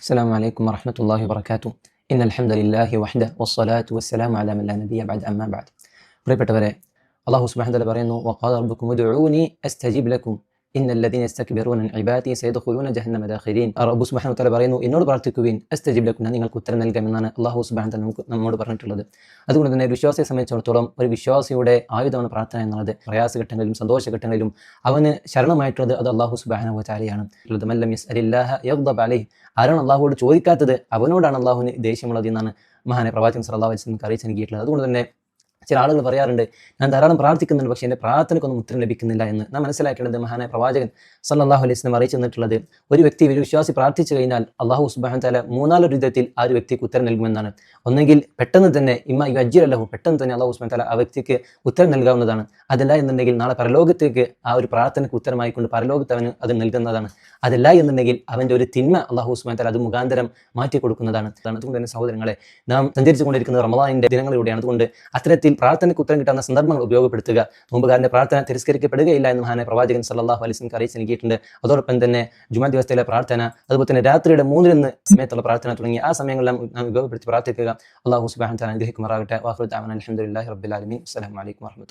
السلام عليكم ورحمة الله وبركاته. إن الحمد لله وحده والصلاة والسلام على من لا نبي بعد أما بعد. പ്രിയപ്പെട്ടവരെ, അല്ലാഹു സുബ്ഹാനഹു വ തആല പറയുന്നു, വഖാല റബ്ബുക്കും ഉദ്ഉനി അസ്തജിബ് ലക്കും ഇന്നല്ലദീന യസ്തക്ബിറൂന അൻ ഇബാദതി സയദ്ഖുലൂന ജഹന്നമ ദാഖിരീൻ. റബ്ബു സുബ്ഹാനഹു വ തആല പറയുന്നു, എന്നോട് പ്രാർത്ഥിക്കുവിൻ, അസ്തജിബ് ലക്കും, ഞാൻ നിങ്ങൾക്ക് ഉത്തരം നൽകാമെന്നാണ് അല്ലാഹു സുബ്ഹാനഹു വ തആല നമ്മോട് പറഞ്ഞിട്ടുള്ളത്. അതുകൊണ്ട് തന്നെ വിശ്വാസിയെ സംബന്ധിച്ചിടത്തോളം ഒരു വിശ്വാസിയുടെ ആയുധമാണ് പ്രാർത്ഥന എന്നുള്ളത്. പ്രയാസഘട്ടങ്ങളിലും സന്തോഷഘട്ടങ്ങളിലും അവന് ശരണമായിട്ടുള്ളത് അത് അല്ലാഹു സുബ്ഹാനഹു വ തആലയാണ്. മല്ലം യസ്അലില്ലാഹ യഗ്ദബ് അലൈഹി, ആരാണ് അല്ലാഹുവോട് ചോദിക്കാത്തത് അവനോടാണ് അല്ലാഹുവിന് ദേഷ്യമുള്ളത് എന്നാണ് മഹാനെ പ്രവാചകൻ സല്ലല്ലാഹു അലൈഹി വസല്ലം അറിയിച്ചു നൽകിയിട്ടുള്ളത്. അതുകൊണ്ട് തന്നെ ചില ആളുകൾ പറയാറുണ്ട്, ഞാൻ ധാരാളം പ്രാർത്ഥിക്കുന്നുണ്ട്, പക്ഷേ എൻ്റെ പ്രാർത്ഥനയ്ക്കൊന്നും ഉത്തരം ലഭിക്കുന്നില്ല എന്ന്. നാം മനസ്സിലാക്കേണ്ടത് മഹാനായ പ്രവാചകൻ സല്ലല്ലാഹു അലൈഹി വസല്ലം അറിയിച്ചു തന്നിട്ടുള്ളത്, ഒരു വ്യക്തി ഒരു വിശ്വാസി പ്രാർത്ഥിച്ചു കഴിഞ്ഞാൽ അല്ലാഹു സുബ്ഹാനഹു വ തആല മൂന്നാലൊരു വിധത്തിൽ ആ ഒരു വ്യക്തിക്ക് ഉത്തരം നൽകുമെന്നാണ്. ഒന്നെങ്കിൽ പെട്ടെന്ന് തന്നെ പെട്ടെന്ന് തന്നെ അല്ലാഹു സുബ്ഹാനഹു വ തആല ആ വ്യക്തിക്ക് ഉത്തരം നൽകാവുന്നതാണ്. അതല്ല എന്നുണ്ടെങ്കിൽ നാളെ പരലോകത്തേക്ക് ആ ഒരു പ്രാർത്ഥനയ്ക്ക് ഉത്തരമായിക്കൊണ്ട് പരലോകത്ത് അവന് അത് നൽകുന്നതാണ്. അതല്ല എന്നുണ്ടെങ്കിൽ അവൻ്റെ ഒരു തിന്മ അല്ലാഹു സുബ്ഹാനഹു വ തആല അത് മുഖാന്തരം മാറ്റി കൊടുക്കുന്നതാണ്. അതുകൊണ്ട് തന്നെ സഹോദരങ്ങളെ, നാം സഞ്ചരിച്ചു കൊണ്ടിരിക്കുന്നത് റമളാനിന്റെ ദിനങ്ങളിലൂടെയാണ്. അതുകൊണ്ട് അത്തരത്തിൽ പ്രാർത്ഥനയ്ക്ക് ഉത്തരം കിട്ടാവുന്ന സന്ദർഭങ്ങൾ ഉപയോഗപ്പെടുത്തുക. നോമ്പുകാരന്റെ പ്രാർത്ഥന തിരസ്കരിക്കപ്പെടുകയില്ല എന്ന് മഹാനായ പ്രവാചകൻ സല്ലല്ലാഹു അലൈഹി വസല്ലം അറിയിച്ചു നൽകിയിട്ടുണ്ട്. അതോടൊപ്പം തന്നെ ജുമാ ദിവസത്തിലെ പ്രാർത്ഥന, അതുപോലെ തന്നെ രാത്രിയുടെ 3 സമയത്തുള്ള പ്രാർത്ഥന തുടങ്ങിയ ആ സമയങ്ങളിൽ നാം ഉപയോഗപ്പെടുത്തി പ്രാർത്ഥിക്കുക. അല്ലാഹു സുബ്ഹാനഹു വ തആല അനുഗ്രഹിക്കുമാറാകട്ടെ. വാഖിറു ദഅവാനാ അൽഹംദുലില്ലാഹി റബ്ബിൽ ആലമീൻ. അസ്സലാമു അലൈക്കും വറഹ്മത്തുള്ളാഹി.